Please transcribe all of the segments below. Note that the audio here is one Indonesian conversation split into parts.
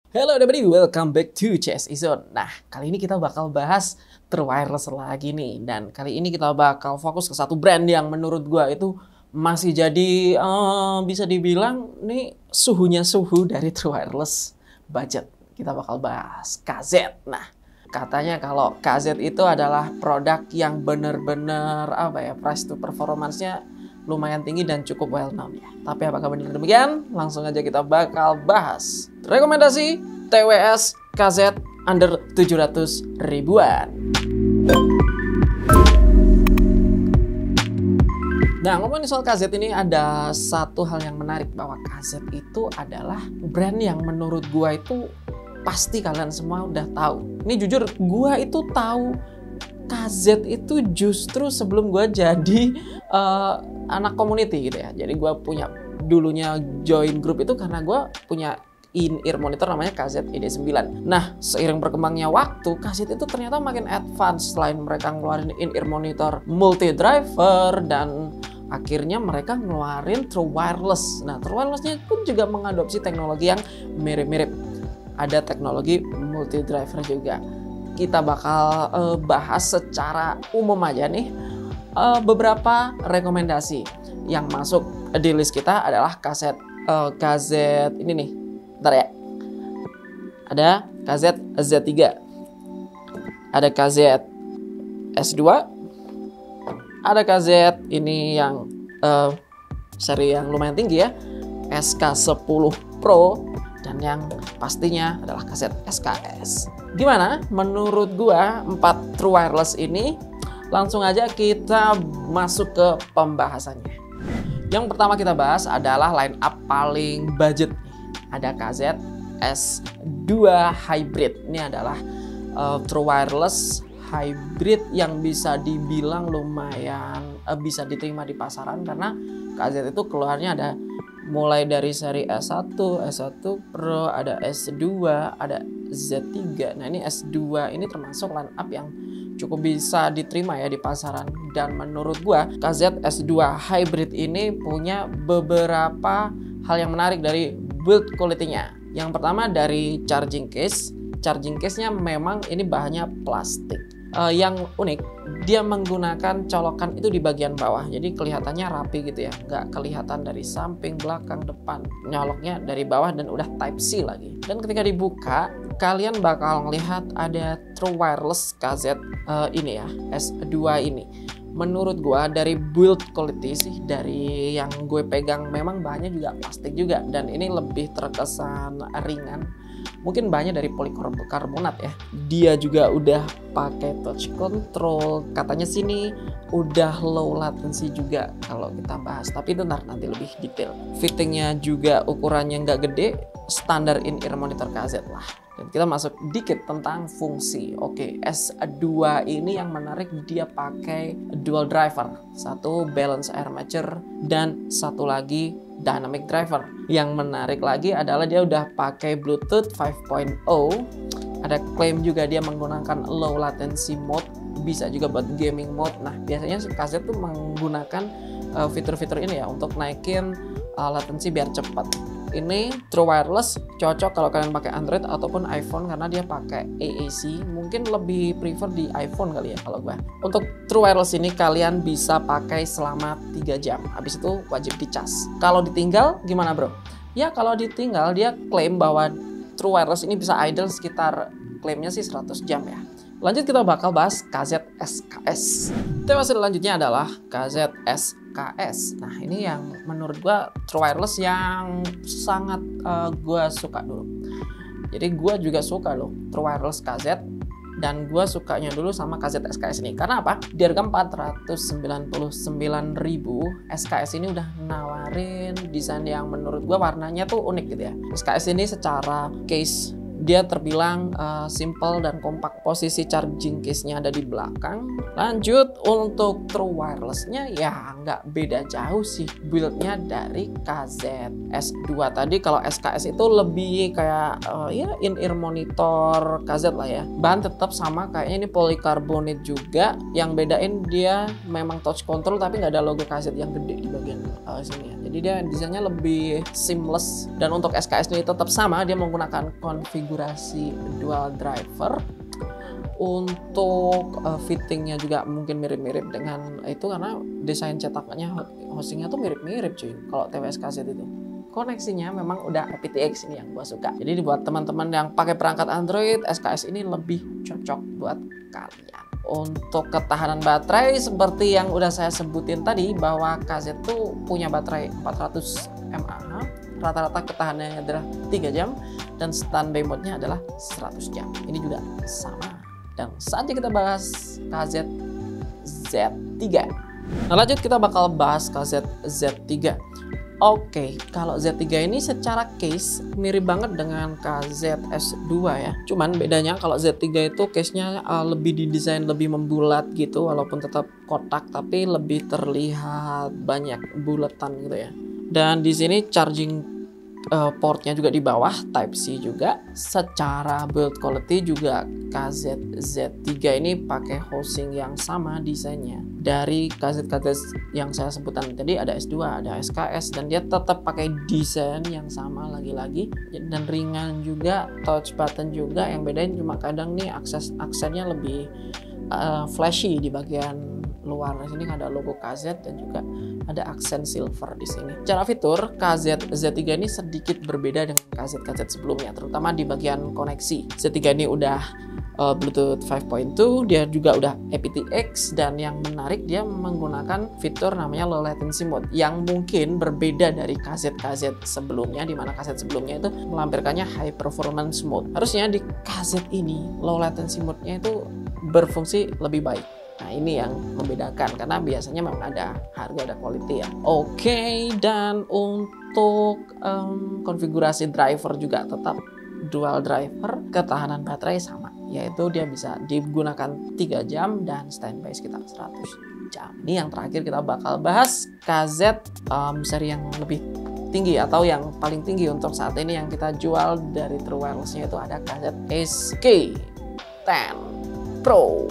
Hello everybody, welcome back to CSI Zone. Nah, kali ini kita bakal bahas True Wireless lagi nih. Dan kali ini kita bakal fokus ke satu brand yang menurut gua itu masih jadi bisa dibilang nih suhu dari True Wireless budget. Kita bakal bahas KZ. Nah, katanya kalau KZ itu adalah produk yang bener-bener price to performance-nya lumayan tinggi dan cukup well known ya. Tapi apakah benar demikian? Langsung aja kita bakal bahas. Rekomendasi TWS KZ under 700 ribuan. Nah, ngomongin soal KZ ini ada satu hal yang menarik, bahwa KZ itu adalah brand yang menurut gua itu pasti kalian semua udah tahu. Ini jujur, gua itu tahu KZ itu justru sebelum gue jadi anak community gitu ya. Jadi gue punya dulunya join grup itu karena gue punya in-ear monitor namanya KZ ID9. Nah, seiring berkembangnya waktu, KZ itu ternyata makin advance. Selain mereka ngeluarin in-ear monitor multi driver, dan akhirnya mereka ngeluarin True Wireless. Nah, True Wireless-nya pun juga mengadopsi teknologi yang mirip-mirip. Ada teknologi multi driver juga. Kita bakal bahas secara umum aja nih beberapa rekomendasi yang masuk di list kita adalah KZ ini nih. Bentar ya. Ada KZ Z3. Ada KZ S2. Ada KZ ini yang seri yang lumayan tinggi ya. SK10 Pro. Dan yang pastinya adalah KZ SKS. Gimana menurut gua 4 True Wireless ini? Langsung aja kita masuk ke pembahasannya. Yang pertama kita bahas adalah line up paling budget. Ada KZ S2 Hybrid. Ini adalah True Wireless Hybrid yang bisa dibilang lumayan bisa diterima di pasaran, karena KZ itu keluarnya ada mulai dari seri S1, S1 Pro, ada S2, ada Z3. Nah, ini S2 ini termasuk line up yang cukup bisa diterima ya di pasaran. Dan menurut gua KZ S2 Hybrid ini punya beberapa hal yang menarik dari build quality-nya. Yang pertama dari charging case. Charging case-nya memang ini bahannya plastik. Yang unik, dia menggunakan colokan itu di bagian bawah, jadi kelihatannya rapi gitu ya, nggak kelihatan dari samping, belakang, depan. Nyoloknya dari bawah dan udah Type C lagi. Dan ketika dibuka, kalian bakal melihat ada True Wireless KZ ini ya, S2 ini. Menurut gua dari build quality sih, dari yang gue pegang memang bahannya juga plastik juga, dan ini lebih terkesan ringan. Mungkin bahannya dari polikarbonat ya. Dia juga udah pakai touch control. Katanya sini udah low latency juga kalau kita bahas. Tapi itu nanti lebih detail. Fittingnya juga ukurannya nggak gede. Standar in-ear monitor KZ lah. Dan kita masuk dikit tentang fungsi. Oke, S2 ini yang menarik, dia pakai dual driver. Satu balance air matcher dan satu lagi dynamic driver. Yang menarik lagi adalah dia udah pakai Bluetooth 5.0. Ada klaim juga dia menggunakan low latency mode, bisa juga buat gaming mode. Nah, biasanya KZ tuh menggunakan fitur-fitur ini ya untuk naikin latency biar cepat. Ini True Wireless cocok kalau kalian pakai Android ataupun iPhone, karena dia pakai AAC. Mungkin lebih prefer di iPhone kali ya kalau gua. Untuk True Wireless ini kalian bisa pakai selama 3 jam. Habis itu wajib dicas. Kalau ditinggal gimana, Bro? Ya, kalau ditinggal dia klaim bahwa True Wireless ini bisa idle sekitar, klaimnya sih 100 jam ya. Lanjut kita bakal bahas KZ SKS. Tema selanjutnya adalah KZ SKS. Nah, ini yang menurut gua True Wireless yang sangat gua suka dulu. Jadi gua juga suka loh True Wireless KZ, dan gua sukanya dulu sama KZ SKS ini. Karena apa? Di harga 499.000, SKS ini udah nawarin desain yang menurut gua warnanya tuh unik gitu ya. SKS ini secara case dia terbilang simple dan kompak. Posisi charging case-nya ada di belakang. Lanjut untuk True Wireless-nya ya nggak beda jauh sih build-nya dari KZ S2 tadi. Kalau SKS itu lebih kayak ya in-ear monitor KZ lah ya. Bahan tetap sama, kayaknya ini polikarbonat juga. Yang bedain dia memang touch control tapi nggak ada logo KZ yang gede di bagian sini ya. Jadi dia desainnya lebih seamless, dan untuk SKS ini tetap sama, dia menggunakan konfigurasi dual driver. Untuk fittingnya juga mungkin mirip-mirip dengan itu, karena desain cetaknya hostingnya tuh mirip-mirip cuy kalau TWS KZ itu. Koneksinya memang udah aptX ini yang gua suka. Jadi buat teman-teman yang pakai perangkat Android, SKS ini lebih cocok buat kalian. Untuk ketahanan baterai seperti yang udah saya sebutin tadi, bahwa KZ tuh punya baterai 400 mAh, rata-rata ketahanannya adalah 3 jam, dan standby mode-nya adalah 100 jam. Ini juga sama. Dan saatnya kita bahas KZ Z3. Nah, lanjut kita bakal bahas KZ Z3. Oke, kalau Z3 ini secara case mirip banget dengan KZ S2 ya. Cuman bedanya kalau Z3 itu case-nya lebih didesain lebih membulat gitu, walaupun tetap kotak tapi lebih terlihat banyak bulatan gitu ya. Dan di sini charging portnya juga di bawah, Type C juga. Secara build quality juga KZ Z3 ini pakai housing yang sama desainnya dari KZ-KZ yang saya sebutkan tadi. Ada S2, ada SKS, dan dia tetap pakai desain yang sama lagi-lagi, dan ringan juga, touch button juga. Yang bedain cuma kadang nih aksennya lebih flashy di bagian luar. Di sini ada logo KZ dan juga ada aksen silver di sini. Secara fitur, KZ Z3 ini sedikit berbeda dengan KZ-KZ sebelumnya, terutama di bagian koneksi. Z3 ini udah Bluetooth 5.2, dia juga udah aptX, dan yang menarik dia menggunakan fitur namanya low latency mode yang mungkin berbeda dari KZ-KZ sebelumnya, di mana KZ sebelumnya itu melampirkannya high performance mode. Harusnya di KZ ini low latency mode-nya itu berfungsi lebih baik. Nah, ini yang membedakan, karena biasanya memang ada harga, ada quality ya. Oke, dan untuk konfigurasi driver juga tetap dual driver. Ketahanan baterai sama, yaitu dia bisa digunakan 3 jam dan standby sekitar 100 jam. Ini yang terakhir kita bakal bahas KZ seri yang lebih tinggi atau yang paling tinggi untuk saat ini yang kita jual dari True Wireless-nya, itu ada KZ SK10 Pro.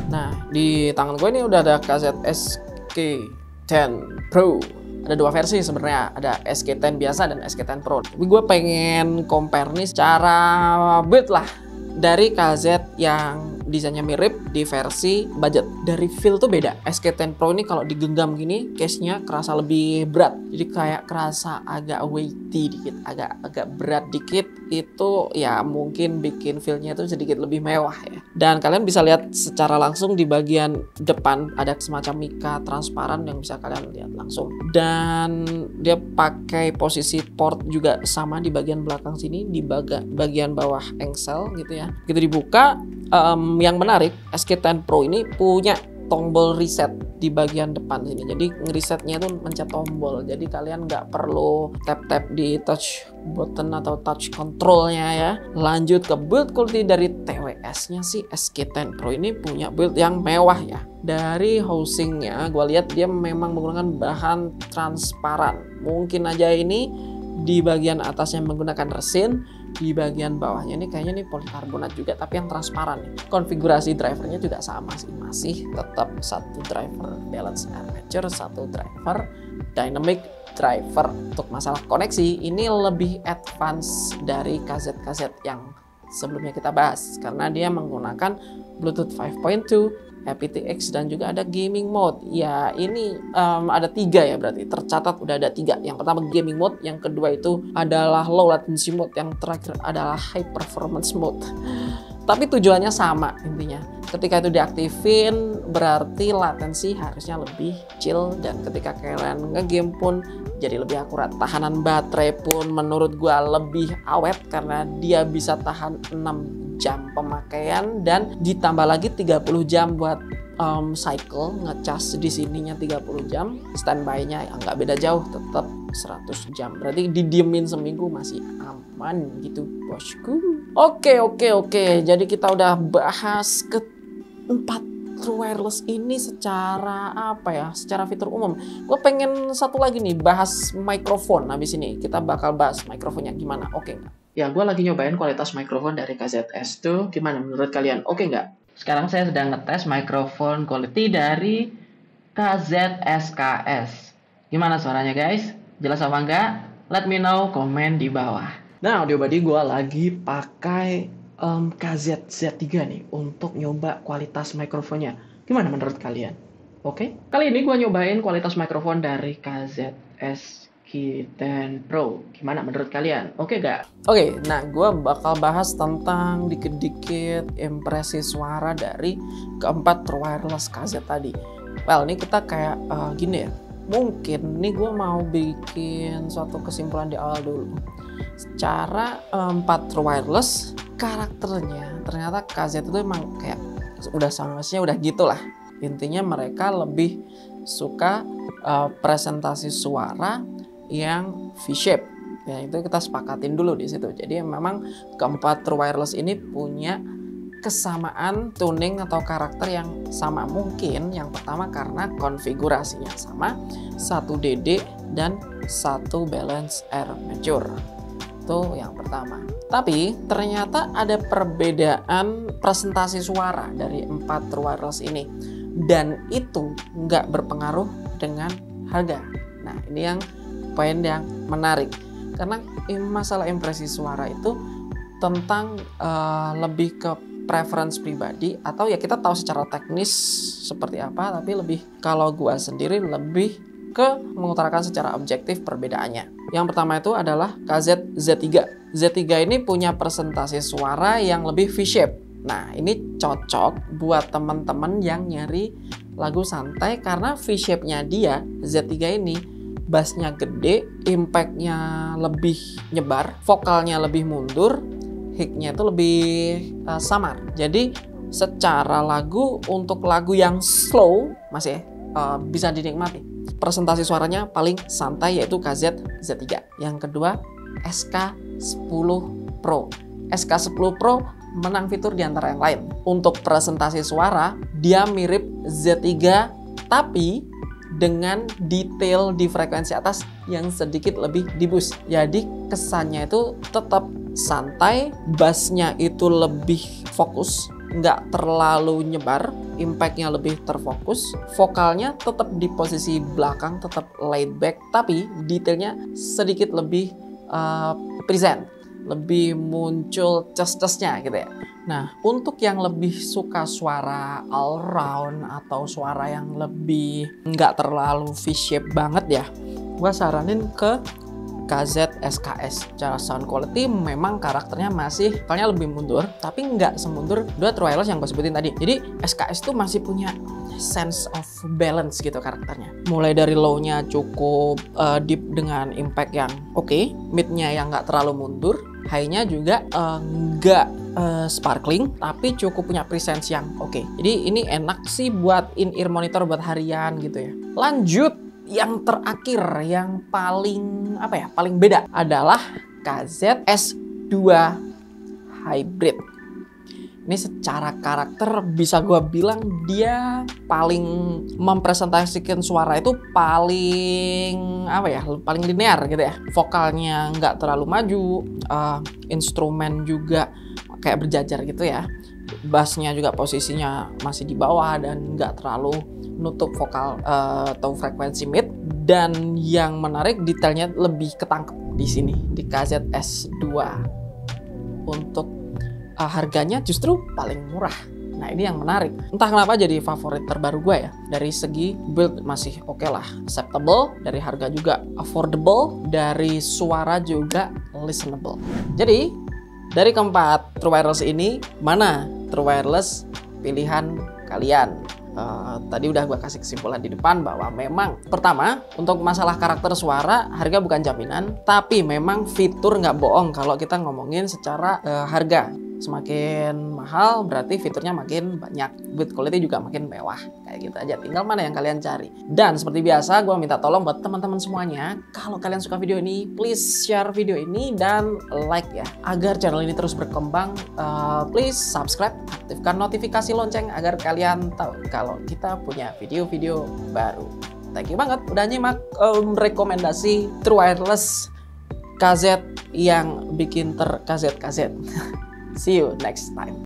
Nah, di tangan gue ini udah ada KZ SK10 Pro. Ada dua versi sebenarnya, ada SK10 biasa dan SK10 Pro. Tapi gue pengen compare nih secara build lah dari KZ yang desainnya mirip di versi budget. Dari feel tuh beda. SK10 Pro ini kalau digenggam gini, case-nya kerasa lebih berat. Jadi kayak kerasa agak weighty dikit, agak berat dikit. Itu ya mungkin bikin feel-nya itu sedikit lebih mewah ya. Dan kalian bisa lihat secara langsung di bagian depan ada semacam mika transparan yang bisa kalian lihat langsung. Dan dia pakai posisi port juga sama di bagian belakang sini, di bagian bawah engsel gitu ya. Begitu dibuka, yang menarik, SK10 Pro ini punya tombol reset di bagian depan sini. Jadi ngeresetnya itu mencet tombol. Jadi kalian nggak perlu tap-tap di touch button atau touch controlnya ya. Lanjut ke build quality dari TWS-nya sih, SK10 Pro ini punya build yang mewah ya. Dari housingnya, gue lihat dia memang menggunakan bahan transparan. Mungkin aja ini di bagian atasnya menggunakan resin, di bagian bawahnya ini kayaknya nih polikarbonat juga, tapi yang transparan nih. Konfigurasi drivernya juga sama sih, masih tetap satu driver balance armature, satu driver dynamic driver. Untuk masalah koneksi ini lebih advance dari KZ-KZ yang sebelumnya kita bahas, karena dia menggunakan Bluetooth 5.2, aptX, dan juga ada gaming mode. Ya ini ada 3 ya, berarti tercatat udah ada 3. Yang pertama gaming mode, yang kedua itu adalah low latency mode, yang terakhir adalah high performance mode. Tapi tujuannya sama intinya. Ketika itu diaktifin berarti latensi harusnya lebih chill, dan ketika kalian ngegame pun jadi lebih akurat. Tahanan baterai pun menurut gua lebih awet karena dia bisa tahan 6 jam pemakaian, dan ditambah lagi 30 jam buat cycle ngecas di sininya 30 jam. Standby-nya ya nggak beda jauh, tetap 100 jam. Berarti didiemin seminggu masih aman gitu bosku. Oke. Jadi kita udah bahas keempat True Wireless ini secara apa ya? Secara fitur umum. Gue pengen satu lagi nih, bahas mikrofon. Habis ini kita bakal bahas mikrofonnya gimana. Oke nggak? Ya, gue lagi nyobain kualitas mikrofon dari KZS tuh. Gimana menurut kalian? Oke nggak? Sekarang saya sedang ngetes mikrofon quality dari KZ SKS. Gimana suaranya guys? Jelas apa enggak? Let me know, komen di bawah. Nah, audio buddy gue lagi pakai KZ Z3 nih untuk nyoba kualitas mikrofonnya. Gimana menurut kalian? Oke? Kali ini gue nyobain kualitas mikrofon dari KZ SQ10 Pro. Gimana menurut kalian? Oke gak? Oke, nah gue bakal bahas tentang dikit-dikit impresi suara dari keempat wireless KZ tadi. Well, ini kita kayak gini ya. Mungkin nih gue mau bikin suatu kesimpulan di awal dulu. Secara 4 wireless, karakternya ternyata KZ itu emang kayak udah sama-sama udah gitulah. Intinya mereka lebih suka presentasi suara yang V-shape. Ya, itu kita sepakatin dulu di situ. Jadi memang keempat wireless ini punya kesamaan tuning atau karakter yang sama. Mungkin yang pertama karena konfigurasinya sama, 1 DD dan 1 balance armature. Itu yang pertama. Tapi ternyata ada perbedaan presentasi suara dari 4 wireless ini, dan itu nggak berpengaruh dengan harga. Nah, ini yang poin yang menarik, karena masalah impresi suara itu tentang lebih ke preference pribadi, atau ya kita tahu secara teknis seperti apa, tapi lebih kalau gua sendiri lebih ke mengutarakan secara objektif perbedaannya. Yang pertama itu adalah KZ Z3. Z3 ini punya presentasi suara yang lebih V-shape. Nah, ini cocok buat teman-teman yang nyari lagu santai karena V-shape-nya dia, Z3 ini, bassnya gede, impact-nya lebih nyebar, vokalnya lebih mundur, hik-nya itu lebih samar. Jadi secara lagu, untuk lagu yang slow masih bisa dinikmati. Presentasi suaranya paling santai yaitu KZ Z3. Yang kedua, SK10 Pro. SK10 Pro menang fitur di antara yang lain. Untuk presentasi suara, dia mirip Z3 tapi dengan detail di frekuensi atas yang sedikit lebih di-boost. Jadi kesannya itu tetap santai, bassnya itu lebih fokus, nggak terlalu nyebar, impactnya lebih terfokus, vokalnya tetap di posisi belakang, tetap laid back, tapi detailnya sedikit lebih present, lebih muncul ces-cesnya gitu ya. Nah, untuk yang lebih suka suara all round atau suara yang lebih nggak terlalu V-shape banget ya, gue saranin ke KZ SKS. Secara sound quality memang karakternya masih vokalnya lebih mundur, tapi nggak semundur dua wireless yang gue sebutin tadi. Jadi SKS tuh masih punya sense of balance gitu karakternya. Mulai dari low-nya cukup deep dengan impact yang oke, mid-nya yang nggak terlalu mundur, high-nya juga nggak sparkling, tapi cukup punya presence yang oke. Jadi ini enak sih buat in-ear monitor buat harian gitu ya. Lanjut, yang terakhir, yang paling paling beda adalah KZ S2 Hybrid. Ini secara karakter bisa gue bilang dia paling mempresentasikan suara itu paling paling linear gitu ya. Vokalnya nggak terlalu maju, instrumen juga kayak berjajar gitu ya. Bassnya juga posisinya masih di bawah dan nggak terlalu nutup vokal atau frekuensi mid. Dan yang menarik, detailnya lebih ketangkep di sini di KZ S2. Untuk harganya justru paling murah. Nah, ini yang menarik. Entah kenapa jadi favorit terbaru gue ya. Dari segi build masih oke lah, acceptable. Dari harga juga affordable. Dari suara juga listenable. Jadi dari keempat true wireless ini, mana true wireless pilihan kalian? Tadi udah gue kasih kesimpulan di depan bahwa memang pertama, untuk masalah karakter suara, harga bukan jaminan, tapi memang fitur nggak bohong kalau kita ngomongin secara harga. Semakin mahal berarti fiturnya makin banyak, build quality juga makin mewah, kayak gitu aja. Tinggal mana yang kalian cari. Dan seperti biasa, gue minta tolong buat teman-teman semuanya, kalau kalian suka video ini, please share video ini dan like ya, agar channel ini terus berkembang. Please subscribe, aktifkan notifikasi lonceng agar kalian tahu kalau kita punya video-video baru. Thank you banget udah nyimak rekomendasi true wireless KZ yang bikin ter-KZ-KZ. See you next time.